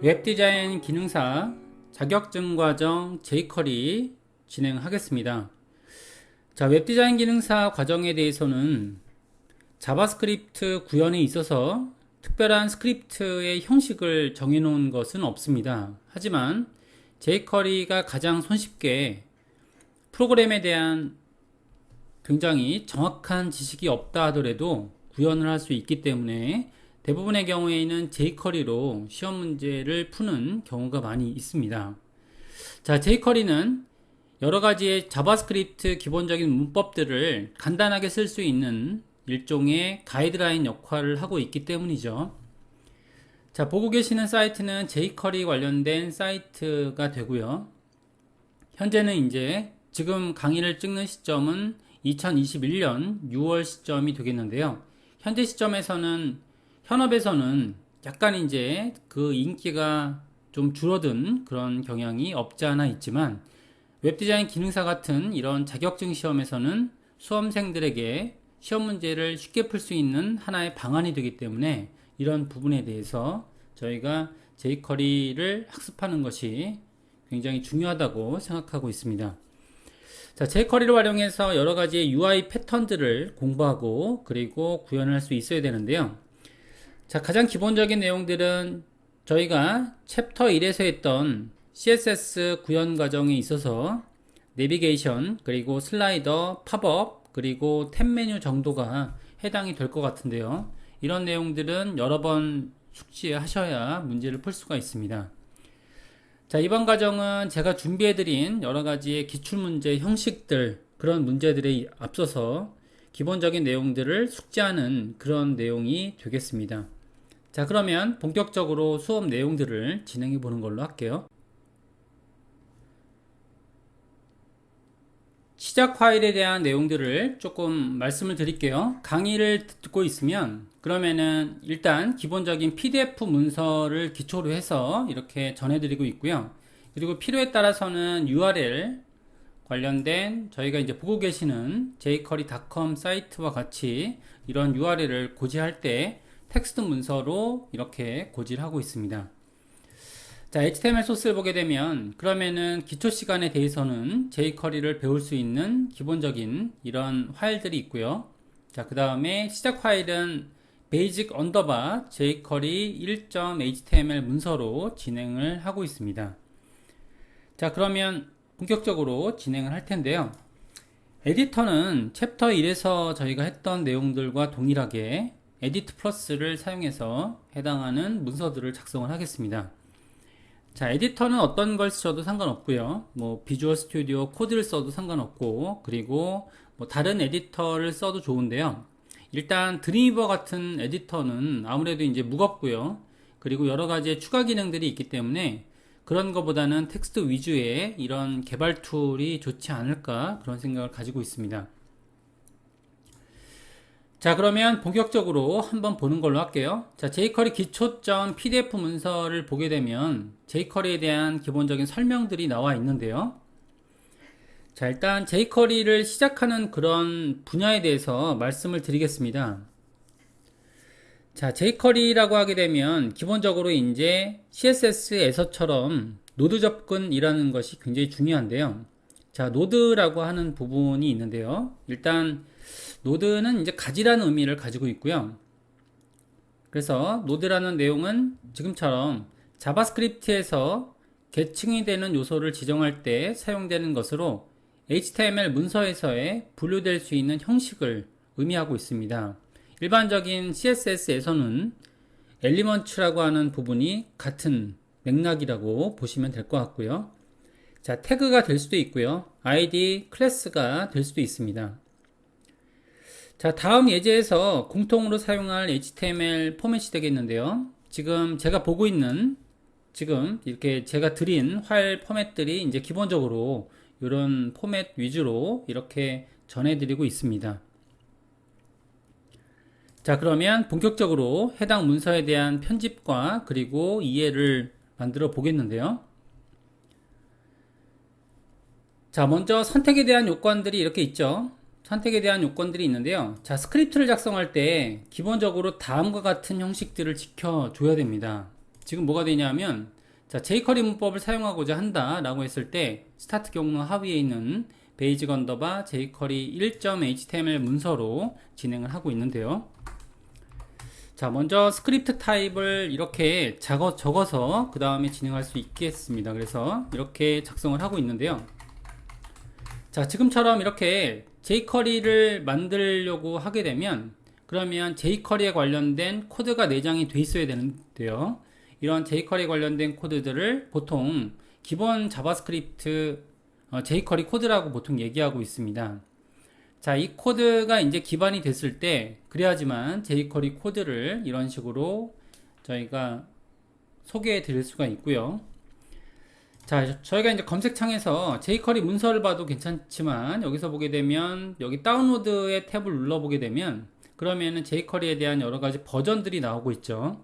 웹디자인 기능사 자격증 과정 jQuery 진행하겠습니다. 자, 웹디자인 기능사 과정에 대해서는 자바스크립트 구현에 있어서 특별한 스크립트의 형식을 정해놓은 것은 없습니다. 하지만 jQuery가 가장 손쉽게 프로그램에 대한 굉장히 정확한 지식이 없다 하더라도 구현을 할 수 있기 때문에 대부분의 경우에는 jQuery로 시험 문제를 푸는 경우가 많이 있습니다. 자, jQuery는 여러 가지의 자바스크립트 기본적인 문법들을 간단하게 쓸 수 있는 일종의 가이드라인 역할을 하고 있기 때문이죠. 자, 보고 계시는 사이트는 jQuery 관련된 사이트가 되고요. 현재는 이제 지금 강의를 찍는 시점은 2021년 6월 시점이 되겠는데요. 현재 시점에서는 현업에서는 약간 이제 그 인기가 좀 줄어든 그런 경향이 없지 않아 있지만 웹디자인 기능사 같은 이런 자격증 시험에서는 수험생들에게 시험 문제를 쉽게 풀 수 있는 하나의 방안이 되기 때문에 이런 부분에 대해서 저희가 jQuery를 학습하는 것이 굉장히 중요하다고 생각하고 있습니다. 자, jQuery를 활용해서 여러 가지의 UI 패턴들을 공부하고 그리고 구현을 할 수 있어야 되는데요. 자, 가장 기본적인 내용들은 저희가 챕터 1에서 했던 CSS 구현 과정에 있어서 내비게이션, 그리고 슬라이더, 팝업, 그리고 탭 메뉴 정도가 해당이 될 것 같은데요. 이런 내용들은 여러 번 숙지하셔야 문제를 풀 수가 있습니다. 자, 이번 과정은 제가 준비해드린 여러 가지의 기출문제 형식들, 그런 문제들에 앞서서 기본적인 내용들을 숙지하는 그런 내용이 되겠습니다. 자, 그러면 본격적으로 수업 내용들을 진행해 보는 걸로 할게요. 시작 파일에 대한 내용들을 조금 말씀을 드릴게요. 강의를 듣고 있으면 그러면은 일단 기본적인 PDF 문서를 기초로 해서 이렇게 전해드리고 있고요. 그리고 필요에 따라서는 URL 관련된 저희가 이제 보고 계시는 jQuery.com 사이트와 같이 이런 URL을 고지할 때 텍스트 문서로 이렇게 고지를 하고 있습니다. 자, HTML 소스를 보게 되면 그러면은 기초 시간에 대해서는 jQuery를 배울 수 있는 기본적인 이런 파일들이 있고요. 자, 그 다음에 시작 파일은 basic underbar jQuery 1.html 문서로 진행을 하고 있습니다. 자, 그러면 본격적으로 진행을 할 텐데요. 에디터는 챕터 1에서 저희가 했던 내용들과 동일하게 에디트 플러스를 사용해서 해당하는 문서들을 작성을 하겠습니다. 자, 에디터는 어떤 걸 쓰셔도 상관없고요. 뭐 비주얼 스튜디오 코드를 써도 상관없고, 그리고 뭐 다른 에디터를 써도 좋은데요. 일단 드림위버 같은 에디터는 아무래도 이제 무겁고요. 그리고 여러 가지의 추가 기능들이 있기 때문에 그런 것보다는 텍스트 위주의 이런 개발 툴이 좋지 않을까 그런 생각을 가지고 있습니다. 자, 그러면 본격적으로 한번 보는 걸로 할게요. 자, jQuery 기초점 PDF 문서를 보게 되면 jQuery에 대한 기본적인 설명들이 나와 있는데요. 자, 일단 jQuery를 시작하는 그런 분야에 대해서 말씀을 드리겠습니다. 자, jQuery라고 하게 되면 기본적으로 이제 CSS에서처럼 노드 접근이라는 것이 굉장히 중요한데요. 자, 노드라고 하는 부분이 있는데요. 일단 노드는 이제 가지라는 의미를 가지고 있고요. 그래서 노드라는 내용은 지금처럼 자바스크립트에서 계층이 되는 요소를 지정할 때 사용되는 것으로 HTML 문서에서의 분류될 수 있는 형식을 의미하고 있습니다. 일반적인 CSS에서는 엘리먼츠라고 하는 부분이 같은 맥락이라고 보시면 될 것 같고요. 자, 태그가 될 수도 있고요. ID, 클래스가 될 수도 있습니다. 자, 다음 예제에서 공통으로 사용할 HTML 포맷이 되겠는데요. 지금 제가 보고 있는 지금 이렇게 제가 드린 파일 포맷들이 이제 기본적으로 이런 포맷 위주로 이렇게 전해드리고 있습니다. 자, 그러면 본격적으로 해당 문서에 대한 편집과 그리고 이해를 만들어 보겠는데요. 자, 먼저 선택에 대한 요건들이 이렇게 있죠. 선택에 대한 요건들이 있는데요. 자, 스크립트를 작성할 때 기본적으로 다음과 같은 형식들을 지켜줘야 됩니다. 지금 뭐가 되냐면, 자, jQuery 문법을 사용하고자 한다 라고 했을 때 스타트 경로 하위에 있는 베이직 언더바 jQuery 1.html 문서로 진행을 하고 있는데요. 자, 먼저 스크립트 타입을 이렇게 적어서 그 다음에 진행할 수 있겠습니다. 그래서 이렇게 작성을 하고 있는데요. 자, 지금처럼 이렇게 jQuery를 만들려고 하게 되면, 그러면 jQuery에 관련된 코드가 내장이 돼 있어야 되는데요. 이런 jQuery 관련된 코드들을 보통 기본 자바스크립트 jQuery 코드라고 보통 얘기하고 있습니다. 자, 이 코드가 이제 기반이 됐을 때, 그래야지만 jQuery 코드를 이런 식으로 저희가 소개해 드릴 수가 있고요. 자, 저희가 이제 검색창에서 jQuery 문서를 봐도 괜찮지만, 여기서 보게 되면, 여기 다운로드의 탭을 눌러보게 되면, 그러면은 jQuery에 대한 여러 가지 버전들이 나오고 있죠.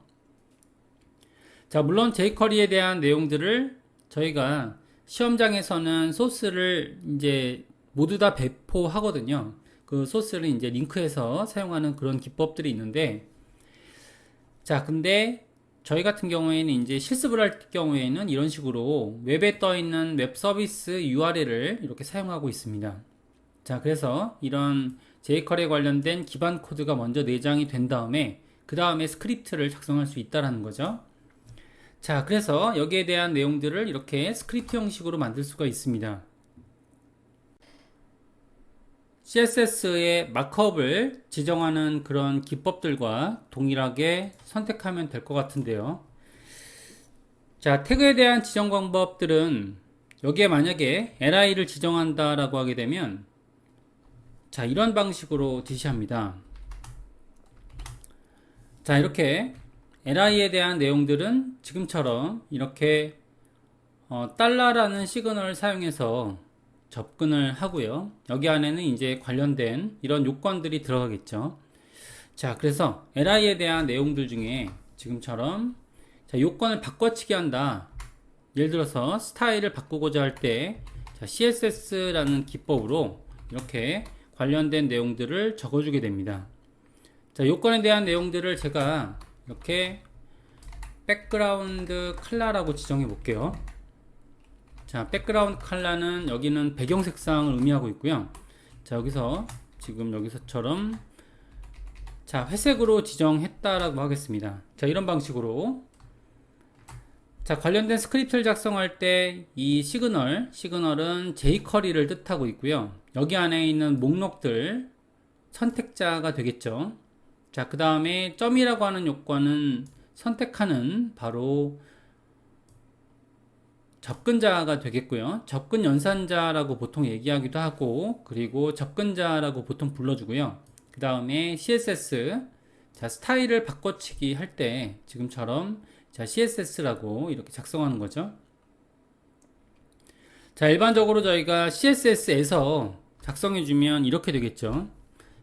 자, 물론 jQuery에 대한 내용들을 저희가 시험장에서는 소스를 이제 모두 다 배포하거든요. 그 소스를 이제 링크해서 사용하는 그런 기법들이 있는데, 자, 근데 저희 같은 경우에는 이제 실습을 할 경우에는 이런 식으로 웹에 떠 있는 웹 서비스 URL을 이렇게 사용하고 있습니다. 자, 그래서 이런 jQuery에 관련된 기반 코드가 먼저 내장이 된 다음에 그 다음에 스크립트를 작성할 수 있다라는 거죠. 자, 그래서 여기에 대한 내용들을 이렇게 스크립트 형식으로 만들 수가 있습니다. CSS의 마크업을 지정하는 그런 기법들과 동일하게 선택하면 될 것 같은데요. 자, 태그에 대한 지정 방법들은 여기에 만약에 li를 지정한다 라고 하게 되면, 자, 이런 방식으로 지시합니다. 자, 이렇게 li에 대한 내용들은 지금처럼 이렇게 달러라는 시그널을 사용해서 접근을 하고요. 여기 안에는 이제 관련된 이런 요건들이 들어가겠죠. 자, 그래서 li에 대한 내용들 중에 지금처럼, 자, 요건을 바꿔치기 한다. 예를 들어서 스타일을 바꾸고자 할 때, 자, CSS라는 기법으로 이렇게 관련된 내용들을 적어주게 됩니다. 자, 요건에 대한 내용들을 제가 이렇게 백그라운드 컬러라고 지정해 볼게요. 자, 백그라운드 컬러는 여기는 배경 색상을 의미하고 있고요. 자, 여기서 지금 여기서처럼, 자, 회색으로 지정했다라고 하겠습니다. 자, 이런 방식으로, 자, 관련된 스크립트를 작성할 때 이 시그널은 jQuery를 뜻하고 있고요. 여기 안에 있는 목록들 선택자가 되겠죠. 자, 그 다음에 점이라고 하는 요건은 선택하는 바로 접근자가 되겠고요. 접근 연산자라고 보통 얘기하기도 하고, 그리고 접근자라고 보통 불러주고요. 그 다음에 CSS, 자, 스타일을 바꿔치기 할 때 지금처럼, 자, CSS라고 이렇게 작성하는 거죠. 자, 일반적으로 저희가 CSS에서 작성해주면 이렇게 되겠죠.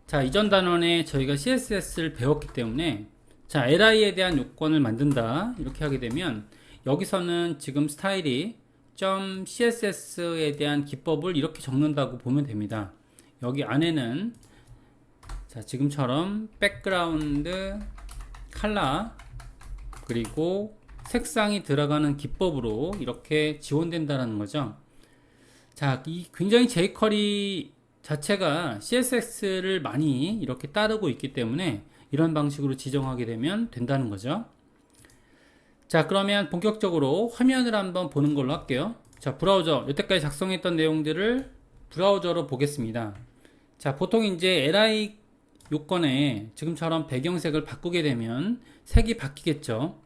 자, 이전 단원에 저희가 CSS를 배웠기 때문에, 자, li에 대한 요건을 만든다 이렇게 하게 되면, 여기서는 지금 스타일이 .css에 대한 기법을 이렇게 적는다고 보면 됩니다. 여기 안에는, 자, 지금처럼 백그라운드 컬러 그리고 색상이 들어가는 기법으로 이렇게 지원된다는 거죠. 자, 이 굉장히 jQuery 자체가 CSS를 많이 이렇게 따르고 있기 때문에 이런 방식으로 지정하게 되면 된다는 거죠. 자, 그러면 본격적으로 화면을 한번 보는 걸로 할게요. 자, 브라우저, 여태까지 작성했던 내용들을 브라우저로 보겠습니다. 자, 보통 이제 li 요건에 지금처럼 배경색을 바꾸게 되면 색이 바뀌겠죠.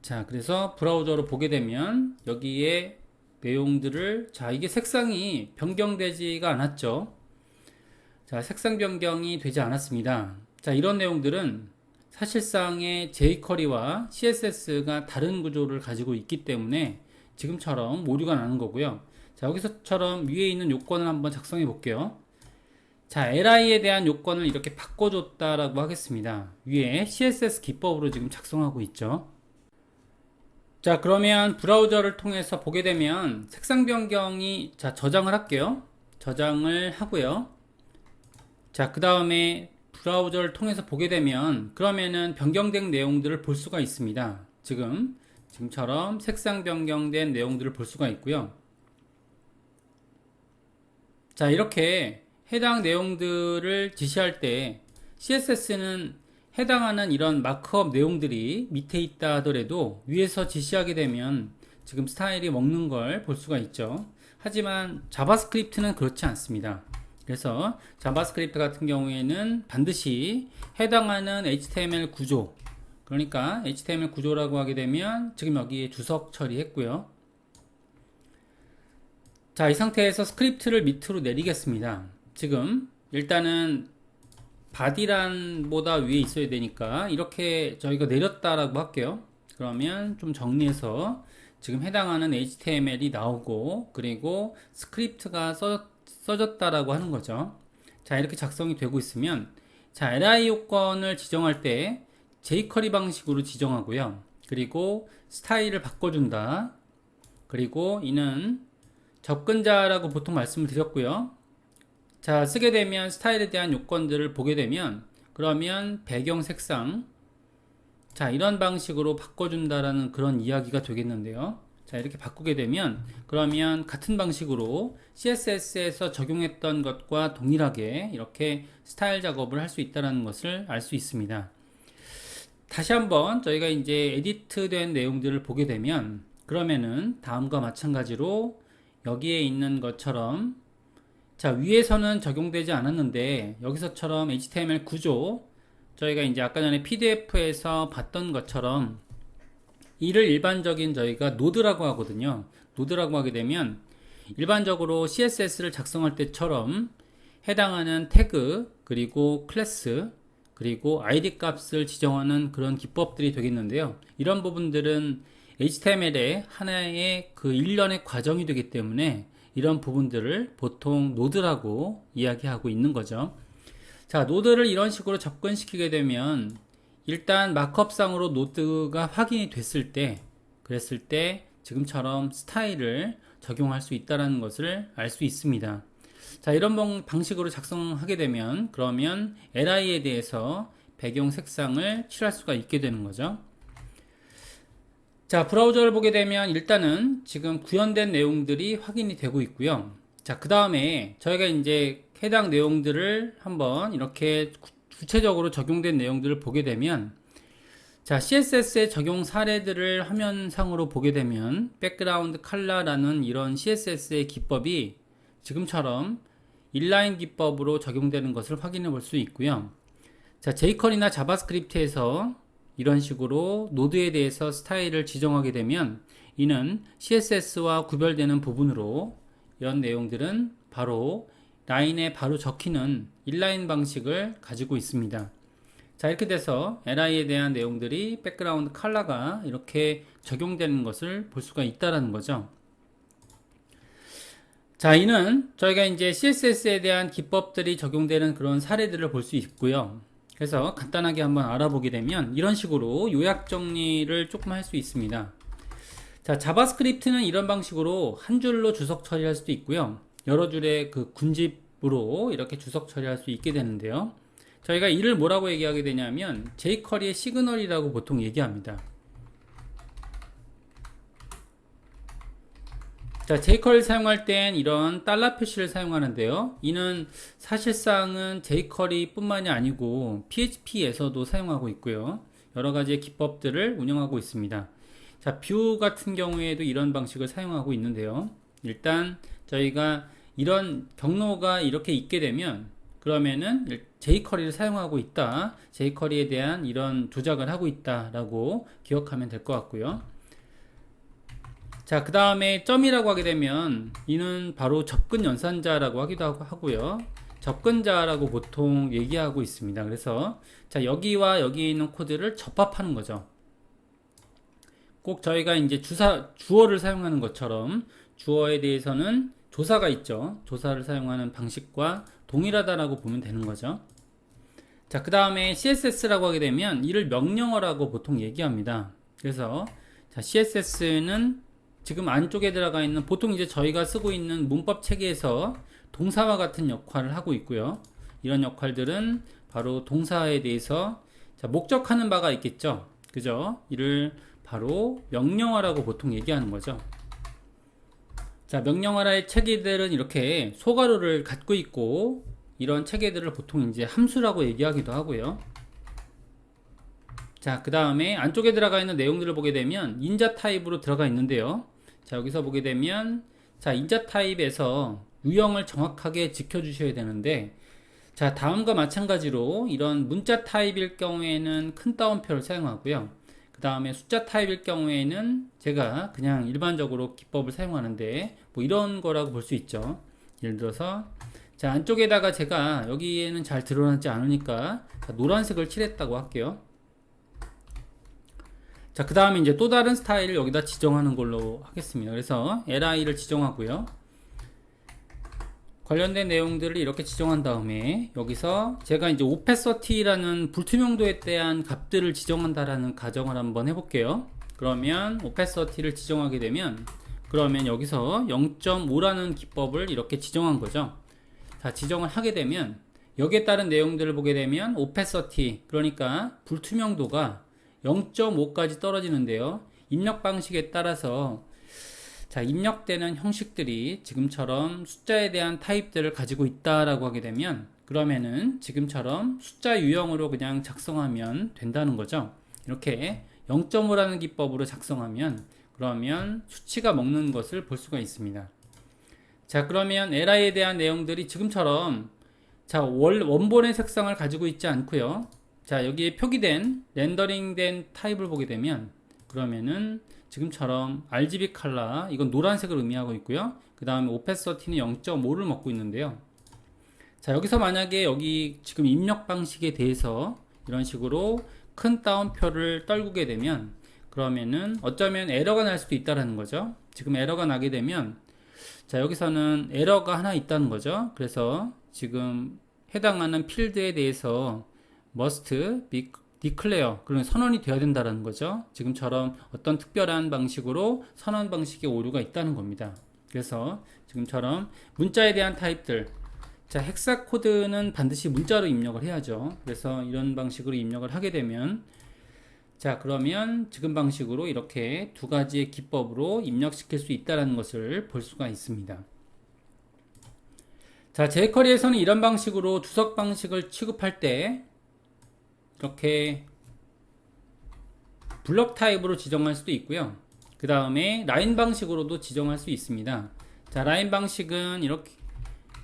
자, 그래서 브라우저로 보게 되면 여기에 내용들을, 자, 이게 색상이 변경되지가 않았죠. 자, 색상 변경이 되지 않았습니다. 자, 이런 내용들은 사실상의 jQuery와 CSS가 다른 구조를 가지고 있기 때문에 지금처럼 오류가 나는 거고요. 자, 여기서처럼 위에 있는 요건을 한번 작성해 볼게요. 자, li에 대한 요건을 이렇게 바꿔줬다라고 하겠습니다. 위에 CSS 기법으로 지금 작성하고 있죠. 자, 그러면 브라우저를 통해서 보게 되면 색상 변경이, 자, 저장을 할게요. 저장을 하고요. 자, 그 다음에 브라우저를 통해서 보게 되면 그러면은 변경된 내용들을 볼 수가 있습니다. 지금처럼 색상 변경된 내용들을 볼 수가 있고요. 자, 이렇게 해당 내용들을 지시할 때 CSS는 해당하는 이런 마크업 내용들이 밑에 있다 하더라도 위에서 지시하게 되면 지금 스타일이 먹는 걸 볼 수가 있죠. 하지만 자바스크립트는 그렇지 않습니다. 그래서 자바스크립트 같은 경우에는 반드시 해당하는 HTML 구조, 그러니까 HTML 구조라고 하게 되면 지금 여기에 주석 처리했고요. 자, 이 상태에서 스크립트를 밑으로 내리겠습니다. 지금 일단은 바디란보다 위에 있어야 되니까 이렇게 저희가 내렸다라고 할게요. 그러면 좀 정리해서 지금 해당하는 HTML이 나오고 그리고 스크립트가 써졌다라고 하는 거죠. 자, 이렇게 작성이 되고 있으면 자, li 요건을 지정할 때 jQuery 방식으로 지정하고요. 그리고 스타일을 바꿔준다. 그리고 이는 접근자라고 보통 말씀을 드렸고요. 자, 쓰게 되면 스타일에 대한 요건들을 보게 되면 그러면 배경 색상, 자, 이런 방식으로 바꿔준다라는 그런 이야기가 되겠는데요. 자, 이렇게 바꾸게 되면 그러면 같은 방식으로 CSS에서 적용했던 것과 동일하게 이렇게 스타일 작업을 할 수 있다는 것을 알 수 있습니다. 다시 한번 저희가 이제 에디트 된 내용들을 보게 되면 그러면은 다음과 마찬가지로 여기에 있는 것처럼 자, 위에서는 적용되지 않았는데 여기서처럼 HTML 구조, 저희가 이제 아까 전에 PDF에서 봤던 것처럼 이를 일반적인 저희가 노드라고 하거든요. 노드라고 하게 되면 일반적으로 CSS를 작성할 때처럼 해당하는 태그, 그리고 클래스, 그리고 ID 값을 지정하는 그런 기법들이 되겠는데요. 이런 부분들은 HTML의 하나의 그 일련의 과정이 되기 때문에 이런 부분들을 보통 노드라고 이야기하고 있는 거죠. 자, 노드를 이런 식으로 접근시키게 되면 일단 마크업상으로 노드가 확인이 됐을 때, 그랬을 때 지금처럼 스타일을 적용할 수 있다는 것을 알 수 있습니다. 자, 이런 방식으로 작성하게 되면 그러면 li에 대해서 배경 색상을 칠할 수가 있게 되는 거죠. 자, 브라우저를 보게 되면 일단은 지금 구현된 내용들이 확인이 되고 있고요. 자, 그 다음에 저희가 이제 해당 내용들을 한번 이렇게 구체적으로 적용된 내용들을 보게 되면 자, CSS의 적용 사례들을 화면상으로 보게 되면 백그라운드 컬러라는 이런 CSS의 기법이 지금처럼 인라인 기법으로 적용되는 것을 확인해 볼 수 있고요. 자, jQuery나 자바스크립트에서 이런 식으로 노드에 대해서 스타일을 지정하게 되면 이는 CSS와 구별되는 부분으로 이런 내용들은 바로 라인에 바로 적히는 인라인 방식을 가지고 있습니다. 자, 이렇게 돼서 li에 대한 내용들이 백그라운드 컬러가 이렇게 적용되는 것을 볼 수가 있다는 거죠. 자, 이는 저희가 이제 CSS에 대한 기법들이 적용되는 그런 사례들을 볼 수 있고요. 그래서 간단하게 한번 알아보게 되면 이런 식으로 요약 정리를 조금 할 수 있습니다. 자, 자바스크립트는 이런 방식으로 한 줄로 주석 처리할 수도 있고요. 여러 줄의 그 군집으로 이렇게 주석 처리할 수 있게 되는데요. 저희가 이를 뭐라고 얘기하게 되냐면 jQuery의 시그널이라고 보통 얘기합니다. 자, jQuery를 사용할 땐 이런 달러 표시를 사용하는데요. 이는 사실상은 jQuery 뿐만이 아니고 PHP에서도 사용하고 있고요. 여러 가지의 기법들을 운영하고 있습니다. 자, 뷰 같은 경우에도 이런 방식을 사용하고 있는데요. 일단 저희가 이런 경로가 이렇게 있게 되면 그러면은 jQuery를 사용하고 있다, jQuery에 대한 이런 조작을 하고 있다 라고 기억하면 될 것 같고요. 자, 그 다음에 점이라고 하게 되면 이는 바로 접근 연산자라고 하기도 하고요. 접근자라고 보통 얘기하고 있습니다. 그래서 자, 여기와 여기 있는 코드를 접합하는 거죠. 꼭 저희가 이제 주어를 사용하는 것처럼 주어에 대해서는 조사가 있죠. 조사를 사용하는 방식과 동일하다라고 보면 되는 거죠. 자, 그 다음에 CSS라고 하게 되면 이를 명령어라고 보통 얘기합니다. 그래서 자, CSS는 지금 안쪽에 들어가 있는 보통 이제 저희가 쓰고 있는 문법 체계에서 동사와 같은 역할을 하고 있고요. 이런 역할들은 바로 동사에 대해서 자, 목적하는 바가 있겠죠. 그죠? 이를 바로 명령어라고 보통 얘기하는 거죠. 자, 명령어라의 체계들은 이렇게 소괄호를 갖고 있고, 이런 체계들을 보통 이제 함수라고 얘기하기도 하고요. 자, 그 다음에 안쪽에 들어가 있는 내용들을 보게 되면 인자 타입으로 들어가 있는데요. 자, 여기서 보게 되면, 자, 인자 타입에서 유형을 정확하게 지켜주셔야 되는데, 자, 다음과 마찬가지로 이런 문자 타입일 경우에는 큰 따옴표를 사용하고요. 그 다음에 숫자 타입일 경우에는 제가 그냥 일반적으로 기법을 사용하는데, 뭐 이런 거라고 볼 수 있죠. 예를 들어서, 자, 안쪽에다가 제가 여기에는 잘 드러나지 않으니까 자, 노란색을 칠했다고 할게요. 자, 그 다음에 이제 또 다른 스타일을 여기다 지정하는 걸로 하겠습니다. 그래서 li를 지정하고요. 관련된 내용들을 이렇게 지정한 다음에 여기서 제가 이제 opacity-라는 불투명도에 대한 값들을 지정한다라는 가정을 한번 해볼게요. 그러면 opacity를 지정하게 되면 그러면 여기서 0.5라는 기법을 이렇게 지정한 거죠. 자, 지정을 하게 되면 여기에 따른 내용들을 보게 되면 opacity, 그러니까 불투명도가 0.5까지 떨어지는데요. 입력 방식에 따라서 자, 입력되는 형식들이 지금처럼 숫자에 대한 타입들을 가지고 있다라고 하게 되면 그러면은 지금처럼 숫자 유형으로 그냥 작성하면 된다는 거죠. 이렇게 0.5라는 기법으로 작성하면 그러면 수치가 먹는 것을 볼 수가 있습니다. 자, 그러면 li에 대한 내용들이 지금처럼 자, 원본의 색상을 가지고 있지 않고요. 자, 여기에 표기된 렌더링된 타입을 보게 되면 그러면은 지금처럼 RGB 컬러, 이건 노란색을 의미하고 있고요. 그 다음에 opacity는 0.5를 먹고 있는데요. 자, 여기서 만약에 여기 지금 입력 방식에 대해서 이런 식으로 큰 따옴표를 떨구게 되면 그러면은 어쩌면 에러가 날 수도 있다라는 거죠. 지금 에러가 나게 되면 자, 여기서는 에러가 하나 있다는 거죠. 그래서 지금 해당하는 필드에 대해서 must be declare, 그런 선언이 되어야 된다는 거죠. 지금처럼 어떤 특별한 방식으로 선언 방식의 오류가 있다는 겁니다. 그래서 지금처럼 문자에 대한 타입들, 자, 헥사 코드는 반드시 문자로 입력을 해야죠. 그래서 이런 방식으로 입력을 하게 되면 자, 그러면 지금 방식으로 이렇게 두 가지의 기법으로 입력시킬 수 있다는 것을 볼 수가 있습니다. 자, jQuery에서는 이런 방식으로 주석 방식을 취급할 때 이렇게 블럭 타입으로 지정할 수도 있고요. 그 다음에 라인 방식으로도 지정할 수 있습니다. 자, 라인 방식은 이렇게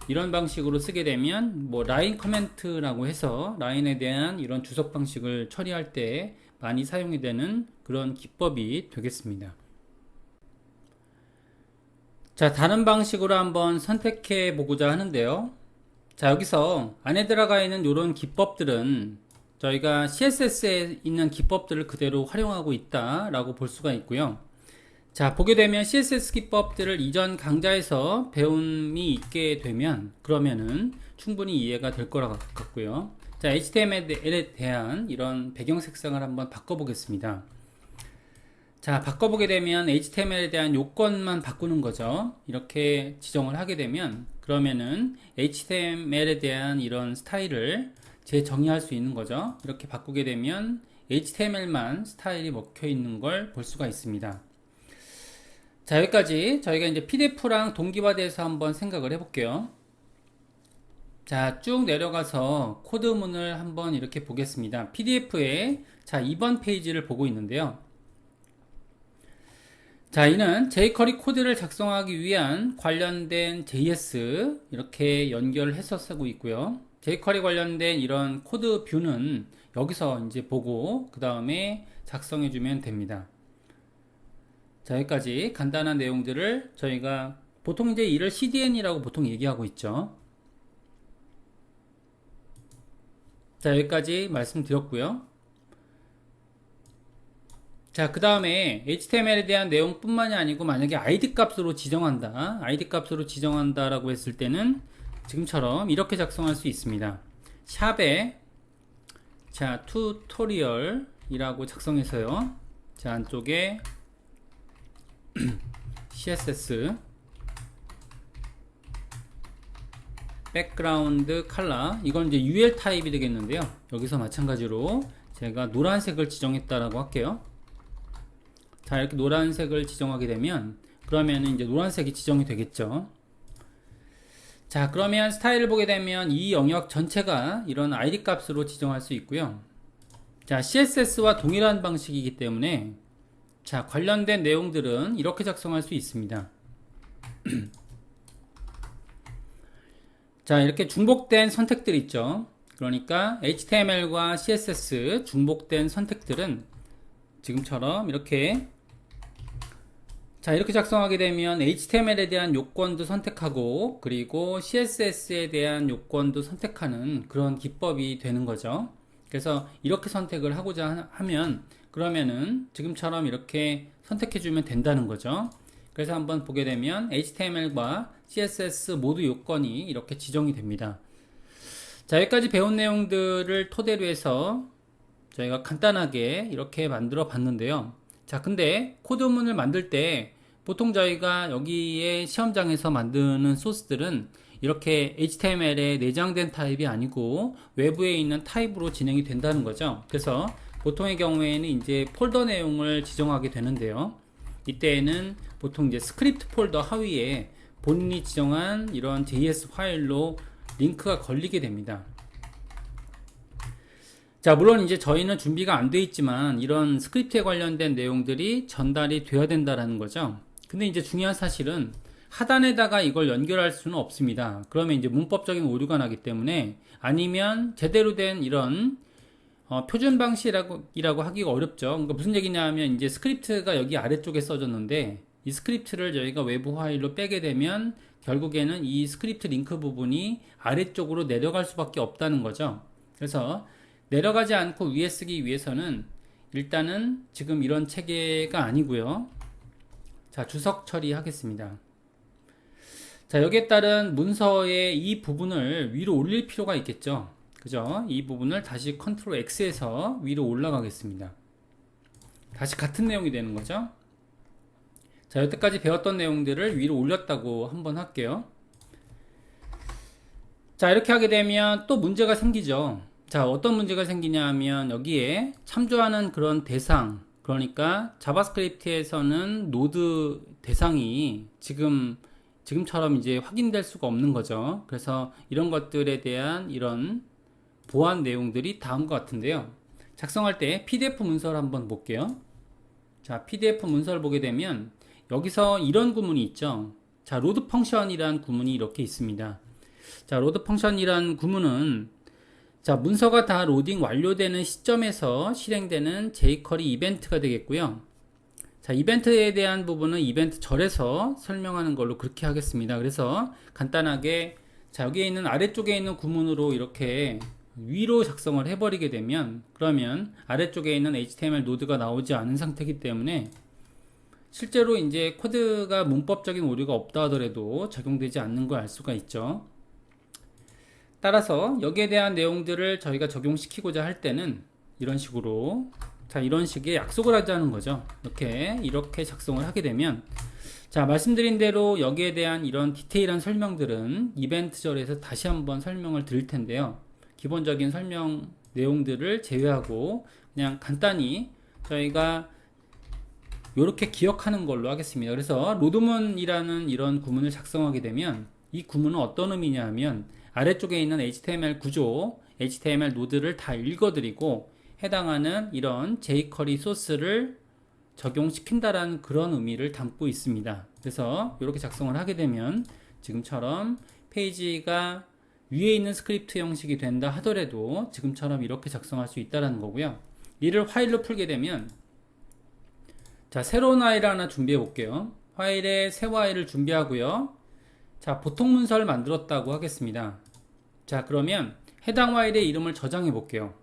이런 방식으로 쓰게 되면 뭐 라인 커멘트라고 해서 라인에 대한 이런 주석 방식을 처리할 때 많이 사용이 되는 그런 기법이 되겠습니다. 자, 다른 방식으로 한번 선택해 보고자 하는데요. 자, 여기서 안에 들어가 있는 이런 기법들은 저희가 CSS에 있는 기법들을 그대로 활용하고 있다라고 볼 수가 있고요. 자, 보게 되면 CSS 기법들을 이전 강좌에서 배움이 있게 되면 그러면은 충분히 이해가 될 거라 같고요. 자, HTML에 대한 이런 배경 색상을 한번 바꿔보겠습니다. 자, 바꿔보게 되면 HTML에 대한 요건만 바꾸는 거죠. 이렇게 지정을 하게 되면 그러면은 HTML에 대한 이런 스타일을 재정의할 수 있는 거죠. 이렇게 바꾸게 되면 HTML만 스타일이 먹혀 있는 걸 볼 수가 있습니다. 자, 여기까지 저희가 이제 PDF랑 동기화돼서 한번 생각을 해볼게요. 자, 쭉 내려가서 코드문을 한번 이렇게 보겠습니다. PDF에 자, 2번 페이지를 보고 있는데요. 자, 이는 jQuery 코드를 작성하기 위한 관련된 JS 이렇게 연결해서 쓰고 있고요. jQuery 관련된 이런 코드 뷰는 여기서 이제 보고 그 다음에 작성해 주면 됩니다. 자, 여기까지 간단한 내용들을 저희가 보통 이제 이를 CDN이라고 보통 얘기하고 있죠. 자, 여기까지 말씀드렸고요. 자, 그 다음에 HTML에 대한 내용뿐만이 아니고 만약에 ID 값으로 지정한다, ID 값으로 지정한다라고 했을 때는 지금처럼 이렇게 작성할 수 있습니다. 샵에 자, 튜토리얼 이라고 작성해서요. 자, 안쪽에 CSS 백그라운드 컬러, 이건 이제 UL 타입이 되겠는데요. 여기서 마찬가지로 제가 노란색을 지정했다라고 할게요. 자, 이렇게 노란색을 지정하게 되면 그러면 이제 노란색이 지정이 되겠죠. 자, 그러면 스타일을 보게 되면 이 영역 전체가 이런 id 값으로 지정할 수 있고요. 자, CSS와 동일한 방식이기 때문에 자, 관련된 내용들은 이렇게 작성할 수 있습니다. 자, 이렇게 중복된 선택들 있죠. 그러니까 HTML과 CSS 중복된 선택들은 지금처럼 이렇게 자, 이렇게 작성하게 되면 HTML에 대한 요건도 선택하고 그리고 CSS에 대한 요건도 선택하는 그런 기법이 되는 거죠. 그래서 이렇게 선택을 하고자 하면 그러면은 지금처럼 이렇게 선택해 주면 된다는 거죠. 그래서 한번 보게 되면 HTML과 CSS 모두 요건이 이렇게 지정이 됩니다. 자, 여기까지 배운 내용들을 토대로 해서 저희가 간단하게 이렇게 만들어 봤는데요. 자, 근데 코드문을 만들 때 보통 저희가 여기에 시험장에서 만드는 소스들은 이렇게 HTML에 내장된 타입이 아니고 외부에 있는 타입으로 진행이 된다는 거죠. 그래서 보통의 경우에는 이제 폴더 내용을 지정하게 되는데요. 이때에는 보통 이제 스크립트 폴더 하위에 본인이 지정한 이런 JS 파일로 링크가 걸리게 됩니다. 자, 물론 이제 저희는 준비가 안 돼 있지만 이런 스크립트에 관련된 내용들이 전달이 되어야 된다라는 거죠. 근데 이제 중요한 사실은 하단에다가 이걸 연결할 수는 없습니다. 그러면 이제 문법적인 오류가 나기 때문에 아니면 제대로 된 이런 표준 방식이라고 하기가 어렵죠. 그러니까 무슨 얘기냐 하면 이제 스크립트가 여기 아래쪽에 써졌는데 이 스크립트를 저희가 외부 파일로 빼게 되면 결국에는 이 스크립트 링크 부분이 아래쪽으로 내려갈 수밖에 없다는 거죠. 그래서 내려가지 않고 위에 쓰기 위해서는 일단은 지금 이런 체계가 아니고요. 자, 주석 처리하겠습니다. 자, 여기에 따른 문서의 이 부분을 위로 올릴 필요가 있겠죠. 그죠? 이 부분을 다시 컨트롤 X에서 위로 올라가겠습니다. 다시 같은 내용이 되는 거죠. 자, 여태까지 배웠던 내용들을 위로 올렸다고 한번 할게요. 자, 이렇게 하게 되면 또 문제가 생기죠. 자, 어떤 문제가 생기냐 하면 여기에 참조하는 그런 대상, 그러니까 자바스크립트에서는 노드 대상이 지금처럼 이제 확인될 수가 없는 거죠. 그래서 이런 것들에 대한 이런 보안 내용들이 다음과 같은데요. 작성할 때 PDF 문서를 한번 볼게요. 자, PDF 문서를 보게 되면 여기서 이런 구문이 있죠. 자, 로드 펑션이라는 구문이 이렇게 있습니다. 자, 로드 펑션이라는 구문은 자, 문서가 다 로딩 완료되는 시점에서 실행되는 jQuery 이벤트가 되겠고요. 자, 이벤트에 대한 부분은 이벤트 절에서 설명하는 걸로 그렇게 하겠습니다. 그래서 간단하게 자, 여기에 있는 아래쪽에 있는 구문으로 이렇게 위로 작성을 해버리게 되면 그러면 아래쪽에 있는 HTML 노드가 나오지 않은 상태이기 때문에 실제로 이제 코드가 문법적인 오류가 없다 하더라도 적용되지 않는 걸 알 수가 있죠. 따라서 여기에 대한 내용들을 저희가 적용시키고자 할 때는 이런 식으로 자, 이런 식의 약속을 하자는 거죠. 이렇게 작성을 하게 되면 자, 말씀드린 대로 여기에 대한 이런 디테일한 설명들은 이벤트절에서 다시 한번 설명을 드릴 텐데요. 기본적인 설명 내용들을 제외하고 그냥 간단히 저희가 이렇게 기억하는 걸로 하겠습니다. 그래서 로드문이라는 이런 구문을 작성하게 되면 이 구문은 어떤 의미냐 하면 아래쪽에 있는 HTML 구조, HTML 노드를 다 읽어드리고 해당하는 이런 jQuery 소스를 적용시킨다라는 그런 의미를 담고 있습니다. 그래서 이렇게 작성을 하게 되면 지금처럼 페이지가 위에 있는 스크립트 형식이 된다 하더라도 지금처럼 이렇게 작성할 수 있다는 거고요. 이를 파일로 풀게 되면 자, 새로운 파일 하나 준비해 볼게요. 파일에 새 파일을 준비하고요. 자, 보통 문서를 만들었다고 하겠습니다. 자, 그러면 해당 파일의 이름을 저장해 볼게요.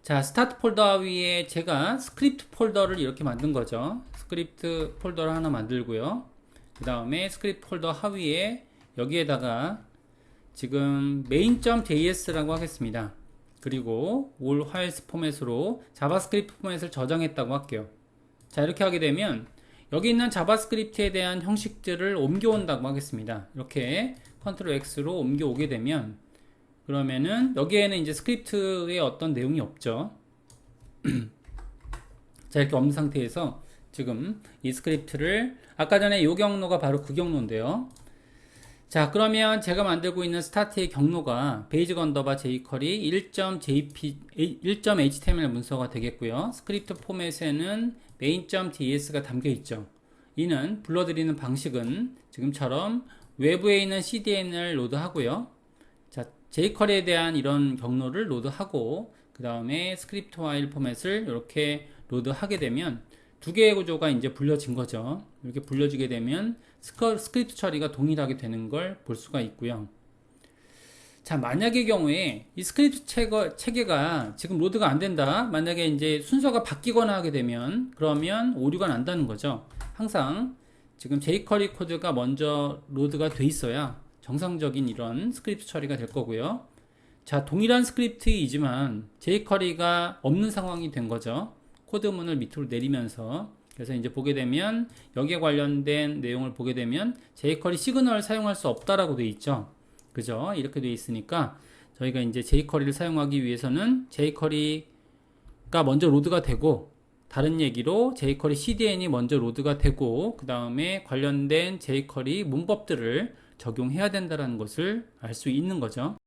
자, 스타트 폴더 위에 제가 스크립트 폴더를 이렇게 만든 거죠. 스크립트 폴더를 하나 만들고요. 그 다음에 스크립트 폴더 하위에 여기에다가 지금 main.js라고 하겠습니다. 그리고 all files 포맷으로 자바스크립트 포맷을 저장했다고 할게요. 자, 이렇게 하게 되면 여기 있는 자바스크립트에 대한 형식들을 옮겨온다고 하겠습니다. 이렇게 컨트롤 X로 옮겨오게 되면 그러면은 여기에는 이제 스크립트에 어떤 내용이 없죠. 자, 이렇게 없는 상태에서 지금 이 스크립트를 아까 전에 이 경로가 바로 그 경로인데요. 자, 그러면 제가 만들고 있는 스타트의 경로가 베이직 언더바 jQuery 1.html 문서가 되겠고요. 스크립트 포맷에는 main.js가 담겨 있죠. 이는 불러드리는 방식은 지금처럼 외부에 있는 CDN을 로드하고요. 자, jQuery에 대한 이런 경로를 로드하고 그 다음에 스크립트 파일 포맷을 이렇게 로드하게 되면 두 개의 구조가 이제 불려진 거죠. 이렇게 불려지게 되면 스크립트 처리가 동일하게 되는 걸 볼 수가 있고요. 자, 만약의 경우에 이 스크립트 체계가 지금 로드가 안 된다. 만약에 이제 순서가 바뀌거나 하게 되면 그러면 오류가 난다는 거죠. 항상 지금 jQuery 코드가 먼저 로드가 돼 있어야 정상적인 이런 스크립트 처리가 될 거고요. 자, 동일한 스크립트이지만 jQuery가 없는 상황이 된 거죠. 코드문을 밑으로 내리면서 그래서 이제 보게 되면 여기에 관련된 내용을 보게 되면 jQuery 시그널을 사용할 수 없다라고 되어 있죠. 그죠? 이렇게 되어 있으니까 저희가 이제 jQuery를 사용하기 위해서는 jQuery가 먼저 로드가 되고 다른 얘기로 jQuery CDN이 먼저 로드가 되고 그 다음에 관련된 jQuery 문법들을 적용해야 된다는 것을 알 수 있는 거죠.